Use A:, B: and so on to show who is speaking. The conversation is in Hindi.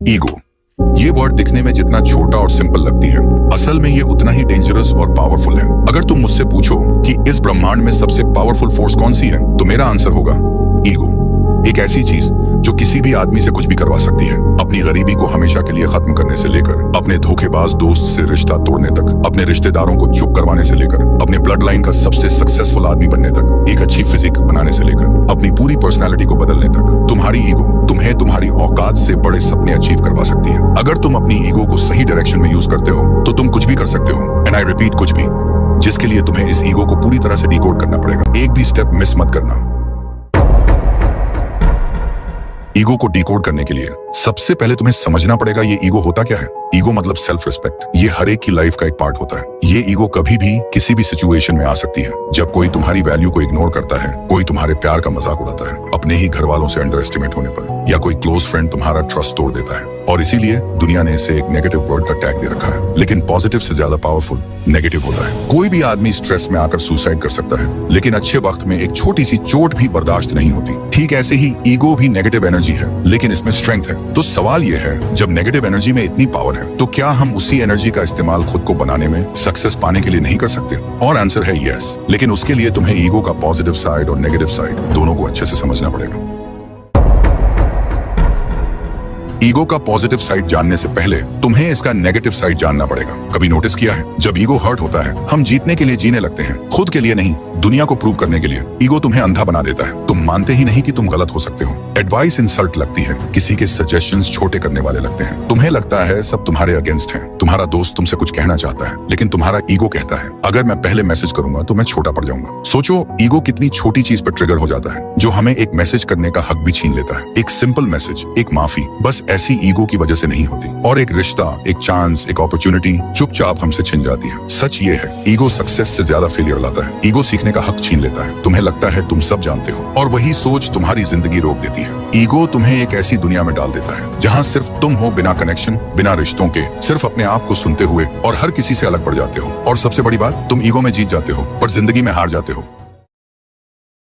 A: ईगो, ये वर्ड दिखने में जितना छोटा और सिंपल लगती है, असल में ये उतना ही डेंजरस और पावरफुल है। अगर तुम मुझसे पूछो कि इस ब्रह्मांड में सबसे पावरफुल फोर्स कौन सी है, तो मेरा आंसर होगा ईगो। एक ऐसी चीज जो किसी भी आदमी से कुछ भी करवा सकती है, अपनी गरीबी को हमेशा के लिए खत्म करने से लेकर अपने धोखेबाज दोस्त से रिश्ता तोड़ने तक, अपने रिश्तेदारों को चुप करवाने से लेकर अपने ब्लड लाइन का सबसे सक्सेसफुल आदमी बनने तक, एक अच्छी फिजिक बनाने से लेकर अपनी पूरी पर्सनालिटी को बदलने तक, तुम्हारी ईगो तुम्हें तुम्हारी औकात से बड़े सपने अचीव करवा सकती है। अगर तुम अपनी ईगो को सही डायरेक्शन में यूज करते हो तो तुम कुछ भी कर सकते हो। एंड आई रिपीट, कुछ भी, जिसके लिए तुम्हें इस ईगो को पूरी तरह से डिकोड करना पड़ेगा। एक भी स्टेप मिस मत करना। ईगो को डिकोड करने के लिए सबसे पहले तुम्हें समझना पड़ेगा ये ईगो होता क्या है। ईगो मतलब सेल्फ रिस्पेक्ट। ये हर एक की लाइफ का एक पार्ट होता है। ये ईगो कभी भी किसी भी सिचुएशन में आ सकती है। जब कोई तुम्हारी वैल्यू को इग्नोर करता है, कोई तुम्हारे प्यार का मजाक उड़ाता है, अपने ही घर वालों से अंडर एस्टिमेट होने पर, या कोई क्लोज फ्रेंड तुम्हारा ट्रस्ट तोड़ देता है, और इसीलिए दुनिया ने इसे एक नेगेटिव वर्ड का टैग दे रखा है। लेकिन पॉजिटिव से ज्यादा पावरफुल नेगेटिव होता है। कोई भी आदमी स्ट्रेस में आकर सुसाइड कर सकता है, लेकिन अच्छे वक्त में एक छोटी सी चोट भी बर्दाश्त नहीं होती। ठीक ऐसे ही ईगो भी नेगेटिव एनर्जी है, लेकिन इसमें स्ट्रेंथ है। तो सवाल यह है, जब नेगेटिव एनर्जी में इतनी पावर है, तो क्या हम उसी एनर्जी का इस्तेमाल खुद को बनाने में, सक्सेस पाने के लिए नहीं कर सकते? और आंसर है यस। लेकिन उसके लिए तुम्हें ईगो का पॉजिटिव साइड और नेगेटिव साइड दोनों को अच्छे से समझना पड़ेगा। ईगो का पॉजिटिव साइड जानने से पहले तुम्हें इसका नेगेटिव साइड जानना पड़ेगा। कभी नोटिस किया है, जब ईगो हर्ट होता है, हम जीतने के लिए जीने लगते हैं, खुद के लिए नहीं, दुनिया को प्रूव करने के लिए। ईगो तुम्हें अंधा बना देता है। तुम मानते ही नहीं कि तुम गलत हो सकते हो। एडवाइस इंसल्ट लगती है, किसी के सजेशंस छोटे करने वाले लगते हैं। तुम्हें लगता है सब तुम्हारे अगेंस्ट हैं। तुम्हारा दोस्त तुमसे कुछ कहना चाहता है, लेकिन तुम्हारा ईगो कहता है अगर मैं पहले मैसेज करूंगा तो मैं छोटा पड़ जाऊंगा। सोचो, ईगो कितनी छोटी चीज पर ट्रिगर हो जाता है, जो हमें एक मैसेज करने का हक भी छीन लेता है। एक सिंपल मैसेज, एक माफी, बस ऐसी ईगो की वजह से नहीं होती। और एक रिश्ता, एक चांस, एक अपॉर्चुनिटी चुपचाप हमसे छिन जाती है। सच ये है, ईगो सक्सेस से ज्यादा फेलियर लाता है। ईगो सीखने का हक छीन लेता है। तुम्हें लगता है तुम सब जानते हो, और वही सोच तुम्हारी जिंदगी रोक देती है। ईगो तुम्हें एक ऐसी दुनिया में डाल देता है जहां सिर्फ तुम हो, बिना कनेक्शन, बिना रिश्तों के, सिर्फ अपने आप को सुनते हुए, और हर किसी से अलग पड़ जाते हो। और सबसे बड़ी बात, तुम ईगो में जीत जाते हो पर जिंदगी में हार जाते हो।